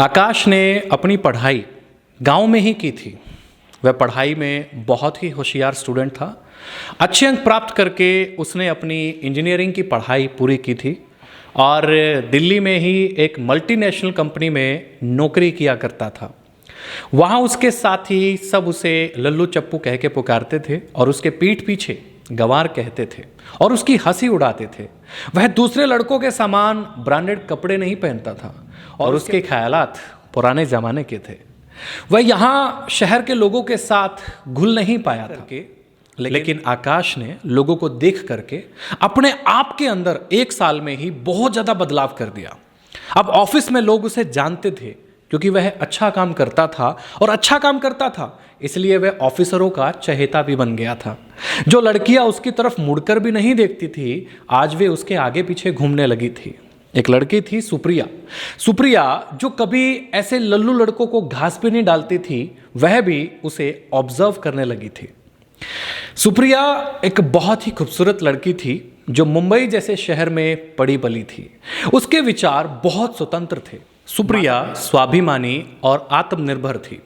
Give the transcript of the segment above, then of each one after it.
आकाश ने अपनी पढ़ाई गांव में ही की थी। वह पढ़ाई में बहुत ही होशियार स्टूडेंट था। अच्छे अंक प्राप्त करके उसने अपनी इंजीनियरिंग की पढ़ाई पूरी की थी और दिल्ली में ही एक मल्टीनेशनल कंपनी में नौकरी किया करता था। वहाँ उसके साथी सब उसे लल्लू चप्पू कह के पुकारते थे और उसके पीठ पीछे गंवार कहते थे और उसकी हंसी उड़ाते थे। वह दूसरे लड़कों के समान ब्रांडेड कपड़े नहीं पहनता था और उसके ख्यालात पुराने जमाने के थे। वह यहाँ शहर के लोगों के साथ घुल नहीं पाया था, लेकिन आकाश ने लोगों को देख करके अपने आप के अंदर 1 साल में ही बहुत ज़्यादा बदलाव कर दिया। अब ऑफिस में लोग उसे जानते थे क्योंकि वह अच्छा काम करता था और अच्छा काम करता था इसलिए वह ऑफिसरों का चहेता भी बन गया था। जो लड़कियां उसकी तरफ मुड़कर भी नहीं देखती थी, आज वे उसके आगे पीछे घूमने लगी थी। एक लड़की थी सुप्रिया। सुप्रिया जो कभी ऐसे लल्लू लड़कों को घास पे नहीं डालती थी, वह भी उसे ऑब्जर्व करने लगी थी। सुप्रिया एक बहुत ही खूबसूरत लड़की थी जो मुंबई जैसे शहर में पड़ी बली थी। उसके विचार बहुत स्वतंत्र थे। सुप्रिया स्वाभिमानी और आत्मनिर्भर थी।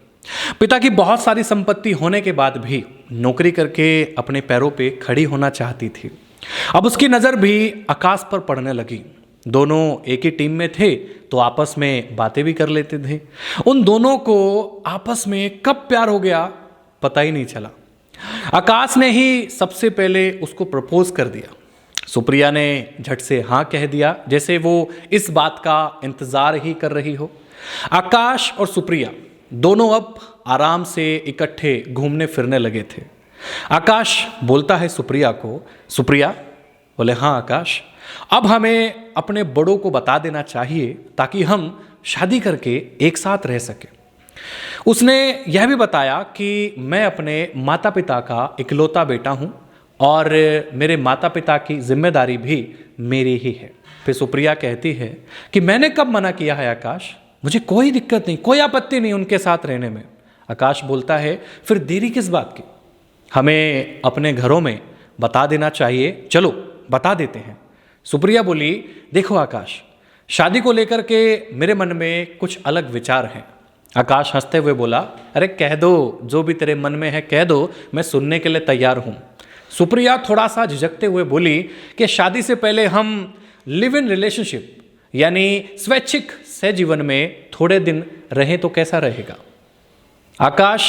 पिता की बहुत सारी संपत्ति होने के बाद भी नौकरी करके अपने पैरों पे खड़ी होना चाहती थी। अब उसकी नज़र भी आकाश पर पड़ने लगी। दोनों एक ही टीम में थे तो आपस में बातें भी कर लेते थे। उन दोनों को आपस में कब प्यार हो गया पता ही नहीं चला। आकाश ने ही सबसे पहले उसको प्रपोज कर दिया। सुप्रिया ने झट से हाँ कह दिया, जैसे वो इस बात का इंतजार ही कर रही हो। आकाश और सुप्रिया दोनों अब आराम से इकट्ठे घूमने फिरने लगे थे। आकाश बोलता है सुप्रिया को, सुप्रिया बोले हाँ आकाश, अब हमें अपने बड़ों को बता देना चाहिए ताकि हम शादी करके एक साथ रह सके। उसने यह भी बताया कि मैं अपने माता पिता का इकलौता बेटा हूँ और मेरे माता पिता की जिम्मेदारी भी मेरी ही है। फिर सुप्रिया कहती है कि मैंने कब मना किया है आकाश, मुझे कोई दिक्कत नहीं, कोई आपत्ति नहीं उनके साथ रहने में। आकाश बोलता है फिर देरी किस बात की, हमें अपने घरों में बता देना चाहिए, चलो बता देते हैं। सुप्रिया बोली देखो आकाश, शादी को लेकर के मेरे मन में कुछ अलग विचार हैं। आकाश हंसते हुए बोला अरे कह दो, जो भी तेरे मन में है कह दो, मैं सुनने के लिए तैयार हूँ। सुप्रिया थोड़ा सा झिझकते हुए बोली कि शादी से पहले हम लिव इन रिलेशनशिप यानी स्वैच्छिक सहजीवन में थोड़े दिन रहें तो कैसा रहेगा। आकाश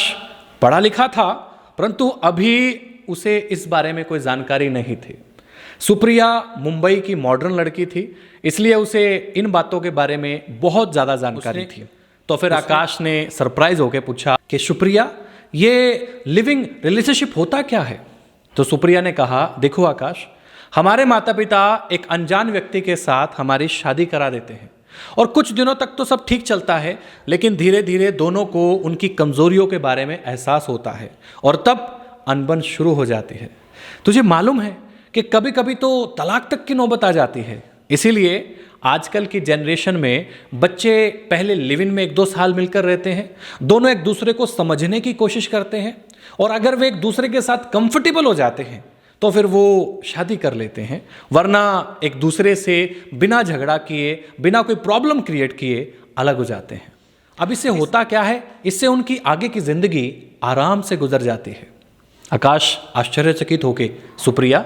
पढ़ा लिखा था परंतु अभी उसे इस बारे में कोई जानकारी नहीं थी। सुप्रिया मुंबई की मॉडर्न लड़की थी इसलिए उसे इन बातों के बारे में बहुत ज़्यादा जानकारी थी। तो फिर आकाश ने सरप्राइज होकर पूछा कि सुप्रिया ये लिविंग रिलेशनशिप होता क्या है। तो सुप्रिया ने कहा देखो आकाश, हमारे माता पिता एक अनजान व्यक्ति के साथ हमारी शादी करा देते हैं और कुछ दिनों तक तो सब ठीक चलता है, लेकिन धीरे धीरे दोनों को उनकी कमजोरियों के बारे में एहसास होता है और तब अनबन शुरू हो जाती है। तुझे मालूम है कि कभी कभी तो तलाक तक की नौबत आ जाती है। इसीलिए आजकल की जनरेशन में बच्चे पहले लिव इन में 1-2 साल मिलकर रहते हैं, दोनों एक दूसरे को समझने की कोशिश करते हैं और अगर वे एक दूसरे के साथ कंफर्टेबल हो जाते हैं तो फिर वो शादी कर लेते हैं, वरना एक दूसरे से बिना झगड़ा किए, बिना कोई प्रॉब्लम क्रिएट किए अलग हो जाते हैं। अब इससे होता क्या है, इससे उनकी आगे की जिंदगी आराम से गुजर जाती है। आकाश आश्चर्यचकित होके सुप्रिया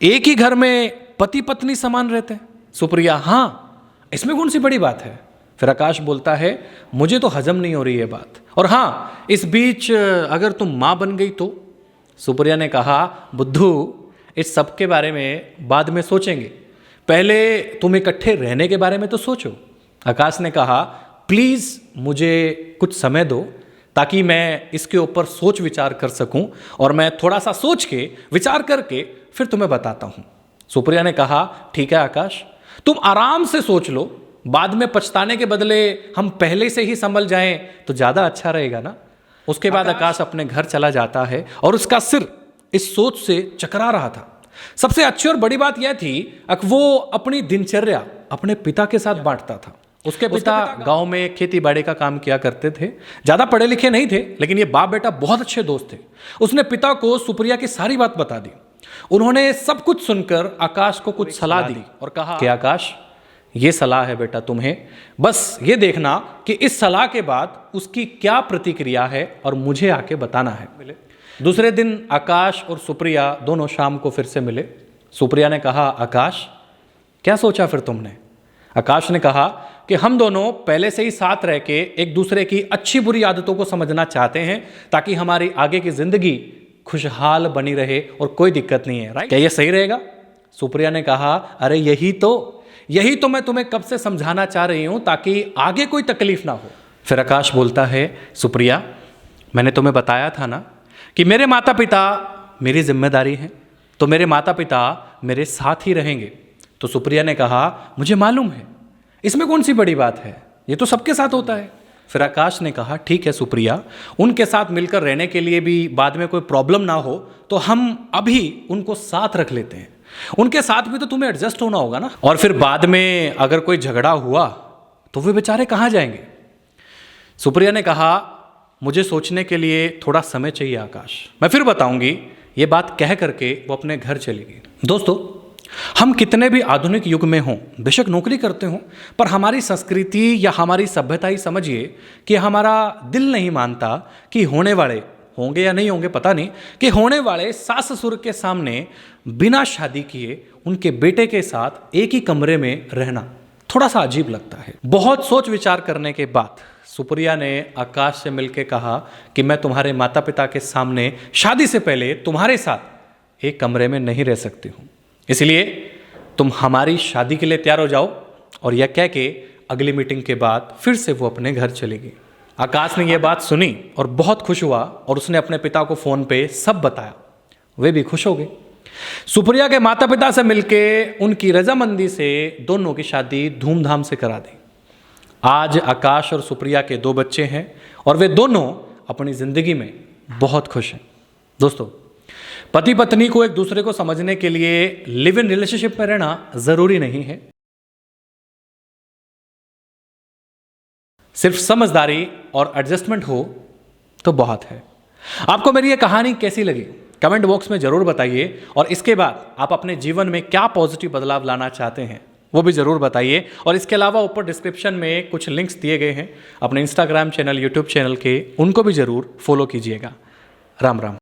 एक ही घर में पति पत्नी समान रहते हैं। सुप्रिया हाँ, इसमें कौन सी बड़ी बात है। फिर आकाश बोलता है मुझे तो हजम नहीं हो रही है बात, और हाँ इस बीच अगर तुम माँ बन गई तो। सुप्रिया ने कहा बुद्धू, इस सब के बारे में बाद में सोचेंगे, पहले तुम इकट्ठे रहने के बारे में तो सोचो। आकाश ने कहा प्लीज़ मुझे कुछ समय दो ताकि मैं इसके ऊपर सोच विचार कर सकूं और मैं थोड़ा सा सोच के विचार करके फिर तुम्हें बताता हूं। सुप्रिया ने कहा ठीक है आकाश, तुम आराम से सोच लो, बाद में पछताने के बदले हम पहले से ही संभल जाएं तो ज़्यादा अच्छा रहेगा ना। उसके बाद आकाश अपने घर चला जाता है और उसका सिर इस सोच से चकरा रहा था। सबसे अच्छी और बड़ी बात यह थी कि वो अपनी दिनचर्या अपने पिता के साथ बांटता था। उसके पिता गांव में खेती बाड़ी का काम किया करते थे, ज़्यादा पढ़े लिखे नहीं थे, लेकिन ये बाप बेटा बहुत अच्छे दोस्त थे। उसने पिता को सुप्रिया की सारी बात बता दी। उन्होंने सब कुछ सुनकर आकाश को कुछ सलाह दी और कहा कि आकाश ये सलाह है बेटा तुम्हें, बस ये देखना कि इस सलाह के बाद उसकी क्या प्रतिक्रिया है और मुझे आके बताना है। दूसरे दिन आकाश और सुप्रिया दोनों शाम को फिर से मिले। सुप्रिया ने कहा, आकाश क्या सोचा फिर तुमने? आकाश ने कहा कि हम दोनों पहले से ही साथ रह के एक दूसरे की अच्छी बुरी आदतों को समझना चाहते हैं ताकि हमारी आगे की जिंदगी खुशहाल बनी रहे और कोई दिक्कत नहीं है। राइट, क्या ये सही रहेगा? सुप्रिया ने कहा, अरे यही तो मैं तुम्हें कब से समझाना चाह रही हूं ताकि आगे कोई तकलीफ ना हो। फिर आकाश बोलता है, सुप्रिया मैंने तुम्हें बताया था ना कि मेरे माता पिता मेरी जिम्मेदारी है, तो मेरे माता पिता मेरे साथ ही रहेंगे। तो सुप्रिया ने कहा, मुझे मालूम है, इसमें कौन सी बड़ी बात है, ये तो सबके साथ होता है। फिर आकाश ने कहा, ठीक है सुप्रिया, उनके साथ मिलकर रहने के लिए भी बाद में कोई प्रॉब्लम ना हो तो हम अभी उनको साथ रख लेते हैं। उनके साथ भी तो तुम्हें एडजस्ट होना होगा ना, और फिर बाद में अगर कोई झगड़ा हुआ तो वे बेचारे कहाँ जाएंगे? सुप्रिया ने कहा, मुझे सोचने के लिए थोड़ा समय चाहिए आकाश, मैं फिर बताऊंगी। ये बात कह करके वो अपने घर चली गई। दोस्तों, हम कितने भी आधुनिक युग में हों, बेशक नौकरी करते हों, पर हमारी संस्कृति या हमारी सभ्यता ही समझिए कि हमारा दिल नहीं मानता कि होने वाले होंगे या नहीं होंगे पता नहीं, कि होने वाले सास ससुर के सामने बिना शादी किए उनके बेटे के साथ एक ही कमरे में रहना थोड़ा सा अजीब लगता है। बहुत सोच विचार करने के बाद सुप्रिया ने आकाश से मिलकर कहा कि मैं तुम्हारे माता पिता के सामने शादी से पहले तुम्हारे साथ एक कमरे में नहीं रह सकती हूँ, इसलिए तुम हमारी शादी के लिए तैयार हो जाओ। और यह कह के अगली मीटिंग के बाद फिर से वो अपने घर चली गई। आकाश ने यह बात सुनी और बहुत खुश हुआ और उसने अपने पिता को फोन पे सब बताया। वे भी खुश हो गए। सुप्रिया के माता पिता से मिलके उनकी रजामंदी से दोनों की शादी धूमधाम से करा दी। आज आकाश और सुप्रिया के 2 बच्चे हैं और वे दोनों अपनी जिंदगी में बहुत खुश हैं। दोस्तों, पति पत्नी को एक दूसरे को समझने के लिए लिव इन रिलेशनशिप में रहना जरूरी नहीं है, सिर्फ समझदारी और एडजस्टमेंट हो तो बहुत है। आपको मेरी यह कहानी कैसी लगी कमेंट बॉक्स में जरूर बताइए, और इसके बाद आप अपने जीवन में क्या पॉजिटिव बदलाव लाना चाहते हैं वो भी जरूर बताइए। और इसके अलावा ऊपर डिस्क्रिप्शन में कुछ लिंक्स दिए गए हैं अपने इंस्टाग्राम चैनल, यूट्यूब चैनल के, उनको भी जरूर फॉलो कीजिएगा। राम राम।